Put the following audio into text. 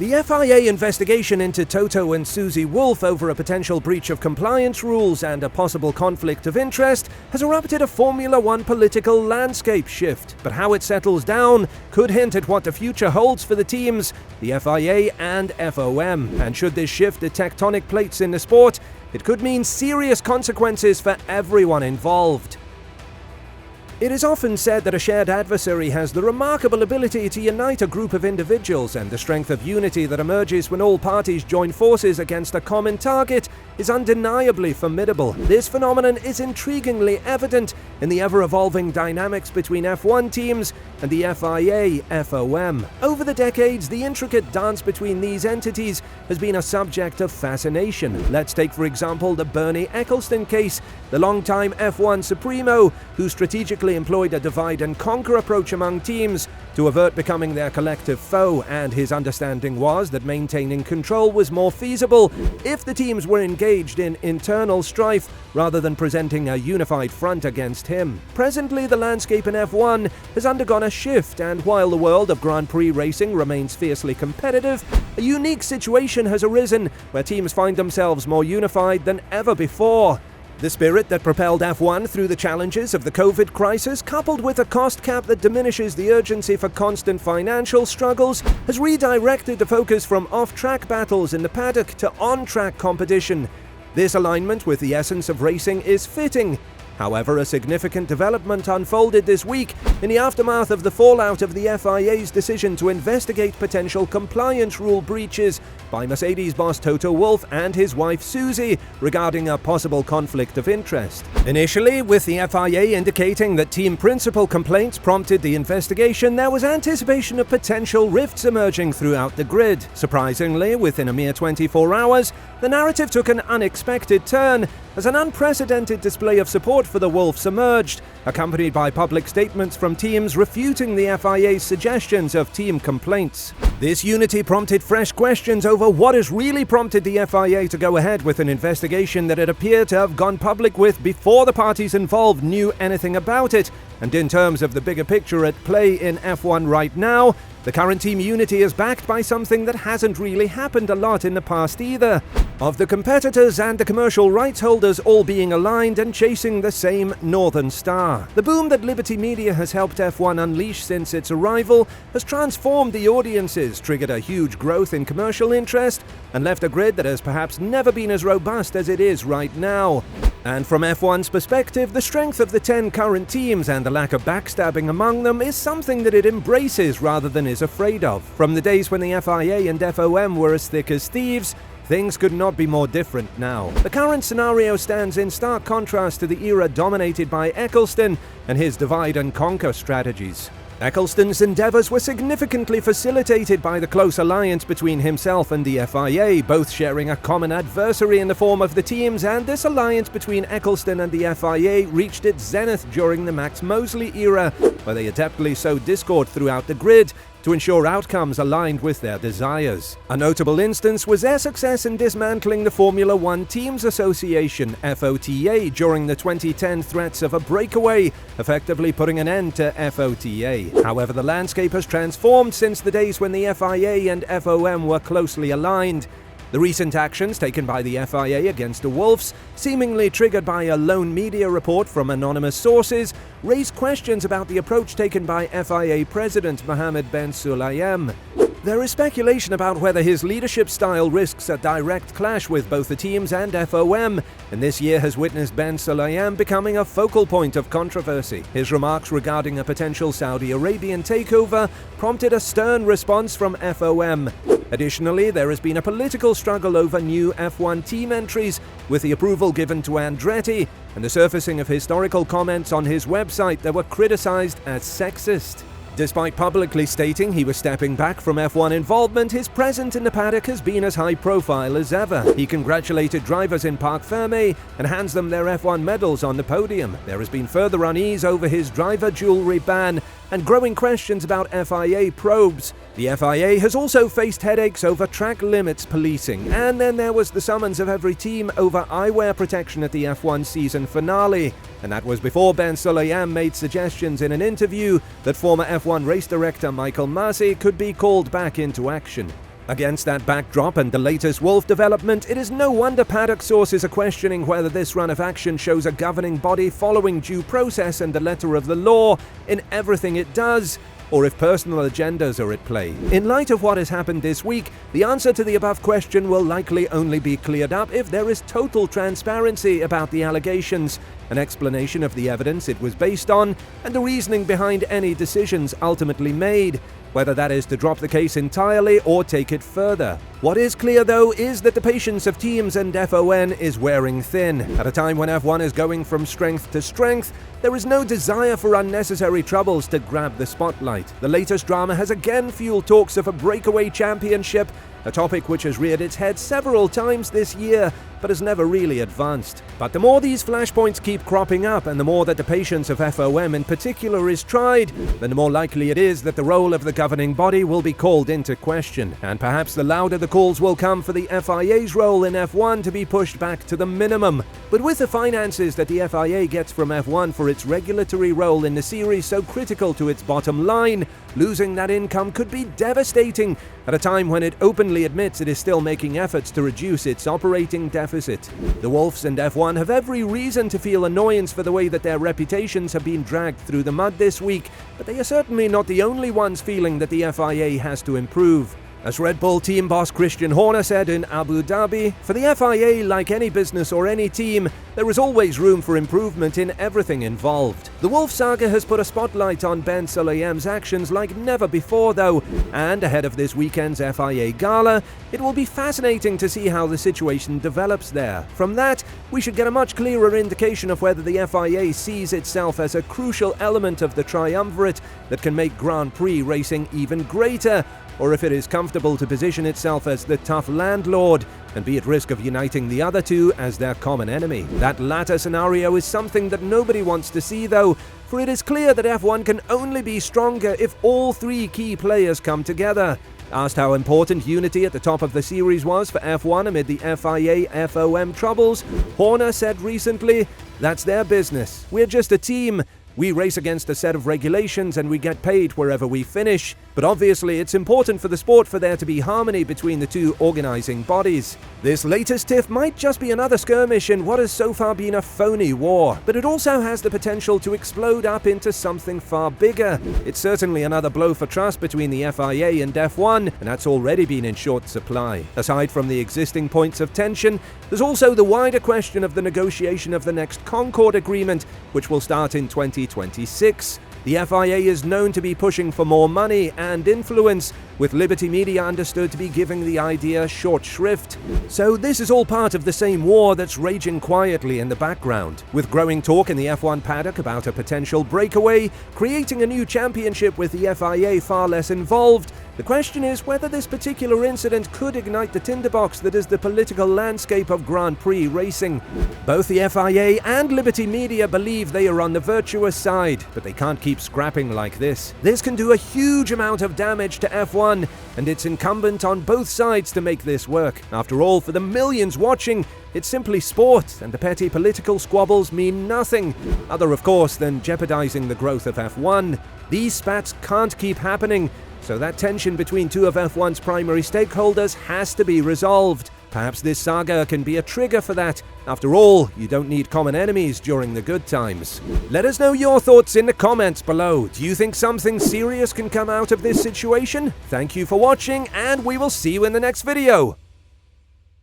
The FIA investigation into Toto and Susie Wolff over a potential breach of compliance rules and a possible conflict of interest has erupted a Formula One political landscape shift. But how it settles down could hint at what the future holds for the teams, the FIA and FOM. And should this shift the tectonic plates in the sport, it could mean serious consequences for everyone involved. It is often said that a shared adversary has the remarkable ability to unite a group of individuals, and the strength of unity that emerges when all parties join forces against a common target is undeniably formidable. This phenomenon is intriguingly evident in the ever-evolving dynamics between F1 teams and the FIA FOM. Over the decades, the intricate dance between these entities has been a subject of fascination. Let's take, for example, the Bernie Ecclestone case, the longtime F1 Supremo, who strategically employed a divide-and-conquer approach among teams to avert becoming their collective foe, and his understanding was that maintaining control was more feasible if the teams were engaged in internal strife rather than presenting a unified front against him. Presently, the landscape in F1 has undergone a shift, and while the world of Grand Prix racing remains fiercely competitive, a unique situation has arisen where teams find themselves more unified than ever before. The spirit that propelled F1 through the challenges of the COVID crisis, coupled with a cost cap that diminishes the urgency for constant financial struggles, has redirected the focus from off-track battles in the paddock to on-track competition. This alignment with the essence of racing is fitting. However, a significant development unfolded this week in the aftermath of the fallout of the FIA's decision to investigate potential compliance rule breaches by Mercedes boss Toto Wolff and his wife Susie regarding a possible conflict of interest. Initially, with the FIA indicating that team principal complaints prompted the investigation, there was anticipation of potential rifts emerging throughout the grid. Surprisingly, within a mere 24 hours, the narrative took an unexpected turn as an unprecedented display of support for the Wolffs emerged, accompanied by public statements from teams refuting the FIA's suggestions of team complaints. This unity prompted fresh questions over what has really prompted the FIA to go ahead with an investigation that it appeared to have gone public with before the parties involved knew anything about it. And in terms of the bigger picture at play in F1 right now, the current team unity is backed by something that hasn't really happened a lot in the past either, of the competitors and the commercial rights holders all being aligned and chasing the same Northern Star. The boom that Liberty Media has helped F1 unleash since its arrival has transformed the audiences, triggered a huge growth in commercial interest, and left a grid that has perhaps never been as robust as it is right now. And from F1's perspective, the strength of the 10 current teams and the lack of backstabbing among them is something that it embraces rather than is afraid of. From the days when the FIA and FOM were as thick as thieves, things could not be more different now. The current scenario stands in stark contrast to the era dominated by Ecclestone and his divide-and-conquer strategies. Ecclestone's endeavours were significantly facilitated by the close alliance between himself and the FIA, both sharing a common adversary in the form of the teams, and this alliance between Ecclestone and the FIA reached its zenith during the Max Mosley era, where they adeptly sowed discord throughout the grid to ensure outcomes aligned with their desires. A notable instance was their success in dismantling the Formula One Teams Association, FOTA, during the 2010 threats of a breakaway, effectively putting an end to FOTA. However, the landscape has transformed since the days when the FIA and FOM were closely aligned. The recent actions taken by the FIA against the Wolffs, seemingly triggered by a lone media report from anonymous sources, raised questions about the approach taken by FIA President Mohammed bin Sulayem. There is speculation about whether his leadership style risks a direct clash with both the teams and FOM, and this year has witnessed bin Sulayem becoming a focal point of controversy. His remarks regarding a potential Saudi Arabian takeover prompted a stern response from FOM. Additionally, there has been a political struggle over new F1 team entries, with the approval given to Andretti and the surfacing of historical comments on his website that were criticized as sexist. Despite publicly stating he was stepping back from F1 involvement, his presence in the paddock has been as high profile as ever. He congratulated drivers in Parc Fermé and hands them their F1 medals on the podium. There has been further unease over his driver jewelry ban and growing questions about FIA probes. The FIA has also faced headaches over track limits policing, and then there was the summons of every team over eyewear protection at the F1 season finale. And that was before bin Sulayem made suggestions in an interview that former F1 race director Michael Masi could be called back into action. Against that backdrop and the latest Wolff development, it is no wonder paddock sources are questioning whether this run of action shows a governing body following due process and the letter of the law in everything it does, or if personal agendas are at play. In light of what has happened this week, the answer to the above question will likely only be cleared up if there is total transparency about the allegations, an explanation of the evidence it was based on, and the reasoning behind any decisions ultimately made, whether that is to drop the case entirely or take it further. What is clear, though, is that the patience of teams and FON is wearing thin. At a time when F1 is going from strength to strength, there is no desire for unnecessary troubles to grab the spotlight. The latest drama has again fueled talks of a breakaway championship, a topic which has reared its head several times this year, but has never really advanced. But the more these flashpoints keep cropping up, and the more that the patience of FOM in particular is tried, then the more likely it is that the role of the governing body will be called into question. And perhaps the louder the calls will come for the FIA's role in F1 to be pushed back to the minimum. But with the finances that the FIA gets from F1 for its regulatory role in the series so critical to its bottom line, losing that income could be devastating at a time when it openly admits it is still making efforts to reduce its operating deficit. The Wolffs and F1 have every reason to feel annoyance for the way that their reputations have been dragged through the mud this week, but they are certainly not the only ones feeling that the FIA has to improve. As Red Bull team boss Christian Horner said in Abu Dhabi, "For the FIA, like any business or any team, there is always room for improvement in everything involved." The Wolff saga has put a spotlight on Ben Sulayem's actions like never before, though, and ahead of this weekend's FIA Gala, it will be fascinating to see how the situation develops there. From that, we should get a much clearer indication of whether the FIA sees itself as a crucial element of the triumvirate that can make Grand Prix racing even greater, or if it is comfortable to position itself as the tough landlord and be at risk of uniting the other two as their common enemy. That latter scenario is something that nobody wants to see, though, for it is clear that F1 can only be stronger if all three key players come together. Asked how important unity at the top of the series was for F1 amid the FIA-FOM troubles, Horner said recently, "That's their business. We're just a team. We race against a set of regulations and we get paid wherever we finish. But obviously it's important for the sport for there to be harmony between the two organizing bodies." This latest tiff might just be another skirmish in what has so far been a phony war, but it also has the potential to explode up into something far bigger. It's certainly another blow for trust between the FIA and F1, and that's already been in short supply. Aside from the existing points of tension, there's also the wider question of the negotiation of the next Concord Agreement, which will start in 2026. The FIA is known to be pushing for more money and influence, with Liberty Media understood to be giving the idea short shrift. So this is all part of the same war that's raging quietly in the background, with growing talk in the F1 paddock about a potential breakaway, creating a new championship with the FIA far less involved. The question is whether this particular incident could ignite the tinderbox that is the political landscape of Grand Prix racing. Both the FIA and Liberty Media believe they are on the virtuous side, but they can't keep scrapping like this. This can do a huge amount of damage to F1, and it's incumbent on both sides to make this work. After all, for the millions watching, it's simply sport, and the petty political squabbles mean nothing, other of course than jeopardizing the growth of F1. These spats can't keep happening, so that tension between two of F1's primary stakeholders has to be resolved. Perhaps this saga can be a trigger for that. After all, you don't need common enemies during the good times. Let us know your thoughts in the comments below. Do you think something serious can come out of this situation? Thank you for watching, and we will see you in the next video.